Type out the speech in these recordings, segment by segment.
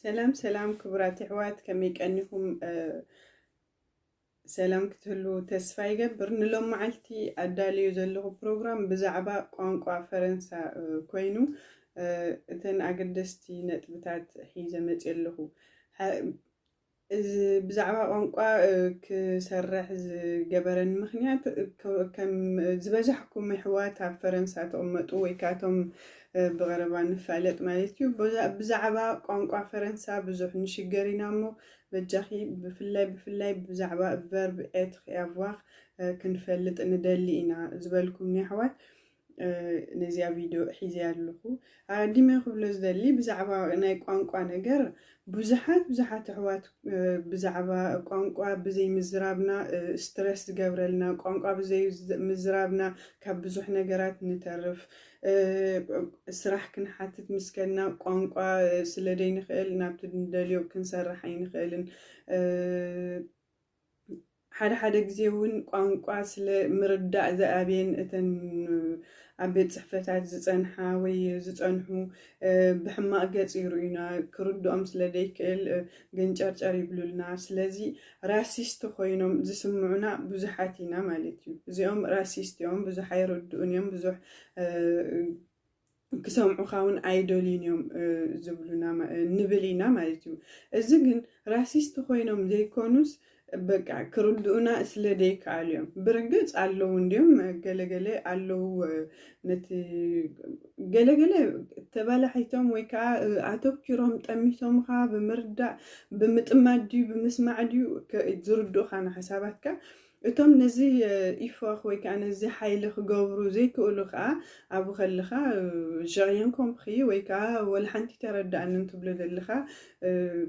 سلام سلام كبرات عوات كم يكأنكم سلام كتلو تسفاي جبر نلوم معلتي أدالي يزلغو بروجرام بزعبا قانقوا فرنسا كوينو تن أقدستي نت بتاعت حيزة متقلهو بزعبا قانقوا كسرح جبرن مخنيات كم زبزحكم محوات على فرنسا تقمتوا ويكاتهم بغربان فعلت مالتيو بزعبا قانقوا فرنسا بزح نشجرينا مو بجاخي بفلاي بزعبا verb être et avoir كنفلت ندلينا زبالكم نحوات نزيا فيديو حيزي اللخو ديما خبلز دلي بزعبا ناي قانقوا نجر بزحات حوات بزعبا قانقوا بزي مزرابنا ستريس جبرلنا قانقوا بزي مزرابنا كبزح نجرات نترف سرح كنحاتت مسكنا قانقوا سلدين خيل نابت ندليو كنسرح عين خيلن حدا جزيون قانقوا سل مرداء ذابين اتن عبيت صحفتات زصنحا وي زصنحو بحما قص يروينا كردو امس لديك غنچرچر يبلولنا سلازي راسيست خوينم زسمعنا بزحاتينا مالتي زيوم راسيستيوم بزح يردونيوم بزح كسمعو خاون ايدولينيوم زبلونا نبلينا مالتي ازغن راسيست خوينم زيكونوس بقى كردونا سلديك عليهم برقص علو نديم قلقلي علو نتي قلقلي تبالحيتهم ويكا عتوكيرهم تأميتهم خا بمردع بمتمادي بمسمعدي زردو خانا حساباتك اتم نزي إفاق ويكا نزي حيلخ قبرو زي كولخا أبو خلخا جايان كومبخي ويكا والحنتي ترد أن نتبلد اللخا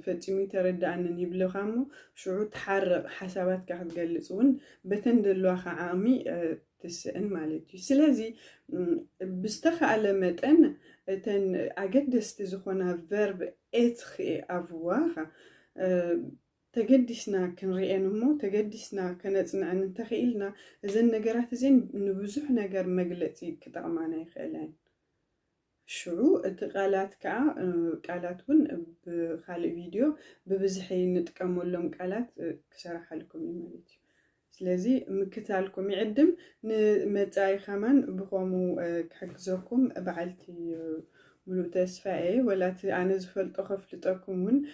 فتمي ترد أن يبلغامو شعور تحرق حسابات كحد جلسون بتندلوا عامي تسأل مالتي سلازي بستخ على متن تن أجد استزخونا verb être et avoir تقدسنا كنريانمو تقدسنا كنتصنع نتخيلنا إذن نجارات زين نبزح نجار مجلتي كطعمانا يخلين شعو قالات قالاتون بخالي فيديو ببزحي نتكمل لهم قالات كسرح لكم يمالتي سلازي مكتالكم يعدم نمتاي خمان بقومو كحجزكم بعلتي ملو تسفائي ولا أنا زفلت أخفلتكمون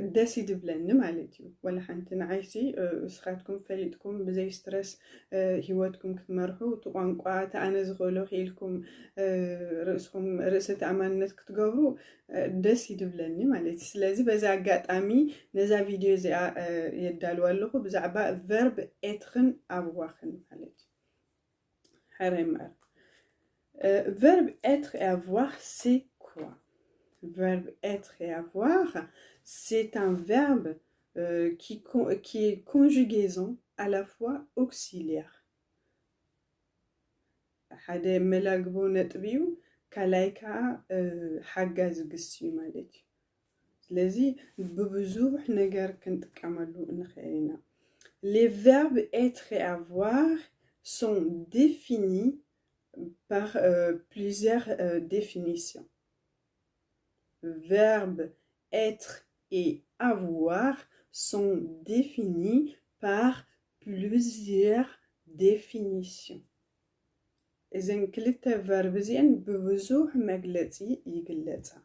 داسي دبلن مالتي ولا حنتن عايشي سخاتكم فليتكم بزي ستريس هيواتكم كتمرحو تقانقوا تانا زغولو خيلكم رأسكم رأسة أمانات كتقبرو داسي دبلن مالتي سلازي بزا قاتامي نزا فيديو زي يدالو اللخو بزعبا verb être avoir مالتي حرم verb être et avoir c'est quoi verbe être et avoir, c'est un verbe qui est conjugaison à la fois auxiliaire. هذا ملاقبو نتبيو كلايكا حجاز قسي مالتي لذي ببزوح نجار كنت كملو نخيرنا. Les verbes être et avoir sont définis par plusieurs définitions. Verbes être et avoir sont définis par plusieurs définitions. إذن كلتا verb زين بوضوح مجلتي يجلتها.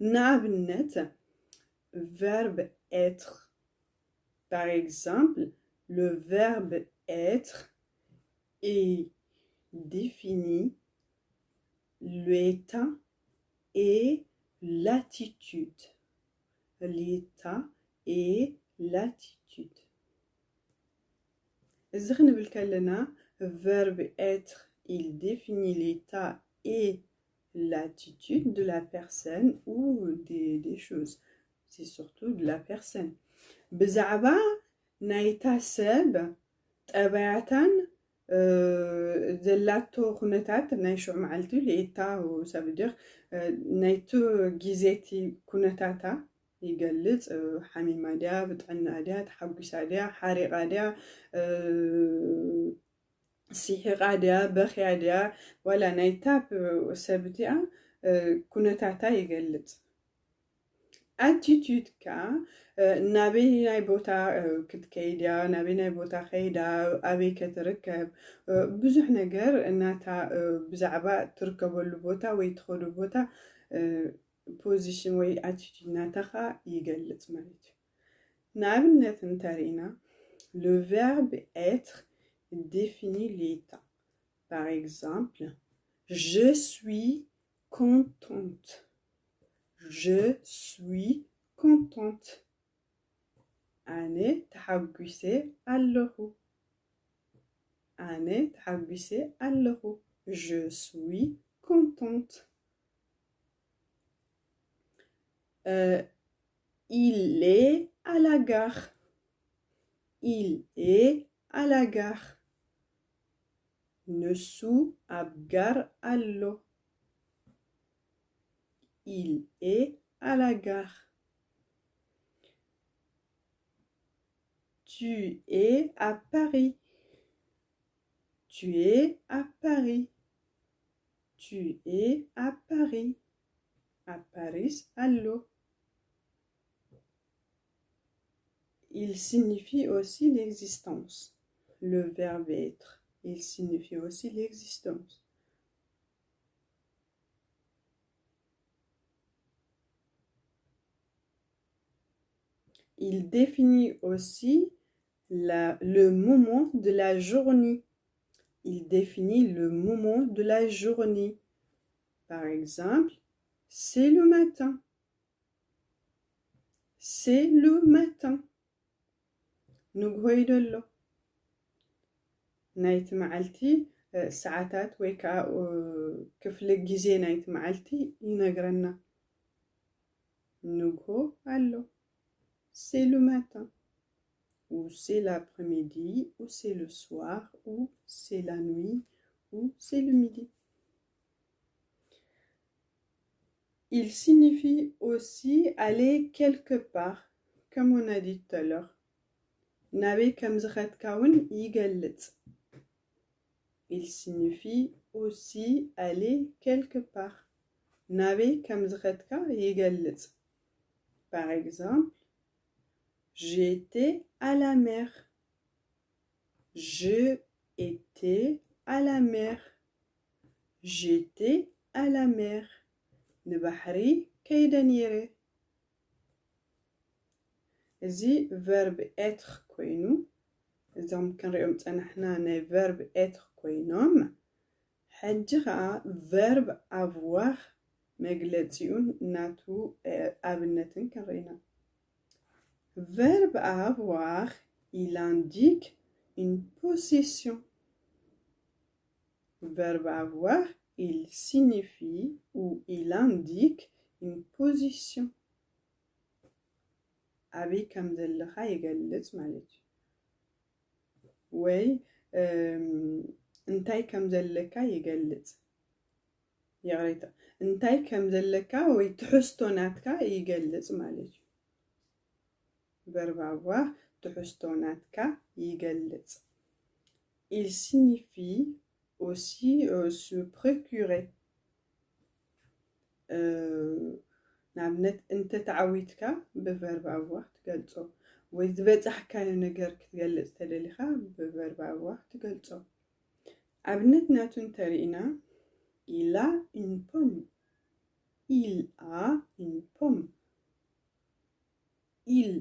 نابنت verbe être. Par exemple, le verbe être est défini l'état et l'attitude. L'état et l'attitude. إذن بالكلنا verbe être il définit l'état et l'attitude de la personne ou des choses. C'est surtout de la personne. بزعبا نايتا سب طبيعتان زلاتو خنتات نايشو معلتو ليتا وسابدير نايتو جيزيتي كنتاتا يقلت حميمة ديا بتعنا ديا تحبسا ديا حريقا ديا سيحيقا ديا بخيا ديا ولا نايتا سابديا كنتاتا يقلت attitude ka ናበይ ናይ ቦታ ክትከይድ እያ ናበይ ናይ ቦታ ከይዳ ኣበይ ከተርከብ ብዙሕ ነገር እናታ ብዛዕባ ትርከበሉ ቦታ ወይ ትኸዱ ቦታ ፖዚሽን ወይ attitude ናታኻ ይገልጽ ማለት እዩ ንኣብነት እንተሪእና le verbe être définit l'état par exemple je suis contente je suis contente أنا تحقسي الله أنا تحقسي الله je suis contente il est à la gare il est à la gare نسو أبقر الله il est à la gare tu es à Paris tu es à Paris tu es à Paris à Paris allo il signifie aussi l'existence le verbe être il signifie aussi l'existence il définit aussi le moment de la journée. Il définit le moment de la journée. Par exemple, c'est le matin. C'est le matin. نقول نايت معلتي ساعات ويكا كفل الجزي نايت معلتي ينقرنا نقول c'est le matin ou c'est l'après-midi ou c'est le soir ou c'est la nuit ou c'est le midi il signifie aussi aller quelque part comme on a dit tout à l'heure نابي كم زخت كون يقلت il signifie aussi aller quelque part نابي كم زخت كا يقلت par exemple j'étais à la mer je étais à la mer j'étais à la mer نبحري كيدنيري زي verbe être كوينو إذا ممكن رأيهم تنحنا ناي verbe être كوينوم حجها verbe avoir مجلتيون ناتو أبنتن كرينا verbe avoir il indique une possession verbe avoir il signifie ou il indique une position أبي كم ذلها يقلت مالك وي انتاي كم ذلك يقلت يغريتا انتاي كم ذلك وي تحستوناتك يقلت مالك verbe avoir تحستوناتك يقلت il signifie aussi se procurer نابنت انت تعويتك بفرب avoir تقلصو ويتبصحكايو ነገር ክትገልጽ ተደሊኻ بفرب avoir تقلصو ኣብነት ናቱ እንተሪእና il a une pomme il a une pomme il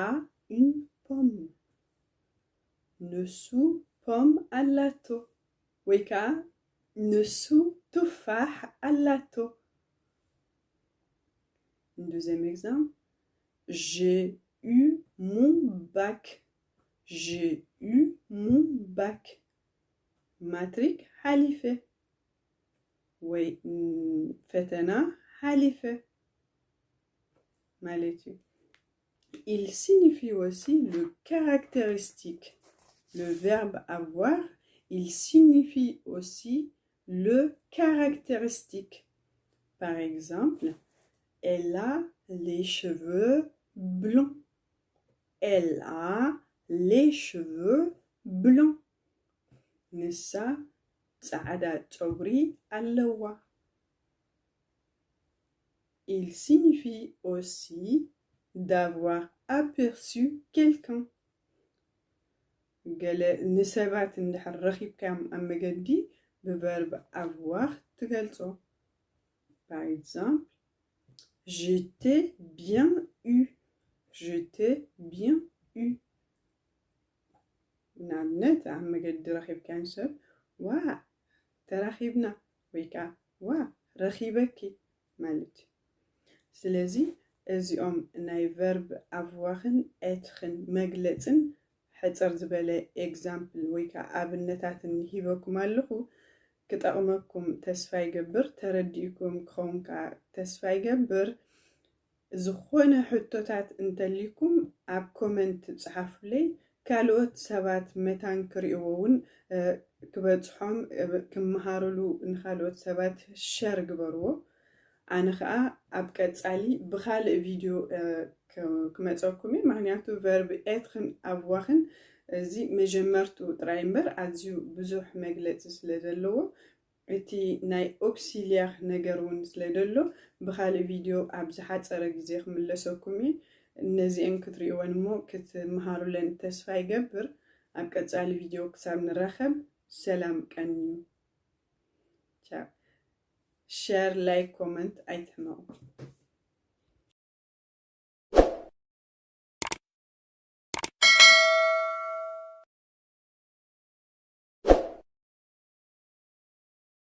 a une pomme نسو pomme اللاتو ويكا نسو تفاح اللاتو deuxième exemple j'ai eu mon bac j'ai eu mon bac matric حليفة وي فتنا حليفة مالتي il signifie aussi le caractéristique le verbe avoir il signifie aussi le caractéristique par exemple elle a les cheveux blancs. Elle a les cheveux blancs. نسا سعادة توري اللوا. il signifie aussi d'avoir aperçu quelqu'un. قال نسبات ندحر رخيب كام أما قدي بverbe avoir تقلصو. Par exemple, j'étais bien eu. J'étais bien eu. نعمنت أما قد رخيب كان سب وا ترخيبنا ويكا وا رخيبكي مالتي. سلازي እዚኦም ናይ verb avoir-ን être-ን መግለፅን ሕፅር ዝበለ ኤግዛምፕል ወይ ከዓ ኣብነታትን ሂበኩም ኣለኹ ክጠቕመኩም ተስፋ ይገብር ተረዲእኩም ክኸውን ከዓ ተስፋ ይገብር ዝኾነ ሕቶታት እንተሊኩም ኣብ ኮመንት ጽሓፉለይ ካልኦት ሰባት መታን ክሪእዎ እውን ክበፅሖም ክመሃሩሉ ንኻልኦት ሰባት ሸር ግበርዎ ኣነ ከዓ ኣብ ቀጻሊ ብኻልእ ቪድዮ ክመፀኩም እየ ምክንያቱ verb être-ን avoir-ን እዚ መጀመርቱ ጥራይ እምበር ኣዝዩ ብዙሕ መግለፂ ስለ ዘለዎ እቲ ናይ ኦክሲሊያር ነገር እውን ስለ ደሎ ብኻልእ ቪድዮ ኣብ ዝሓፀረ ግዜ ክምለሰኩም እየ እነዚአን ክትሪእዎን እሞ ክትመሃሩለን ተስፋ ይገብር ኣብ ቀጻሊ ቪድዮ ክሳብ ንራኸብ ሰላም ቀኒ ቻው ሼር ላይክ ኮመንት ኣይትሕመቑ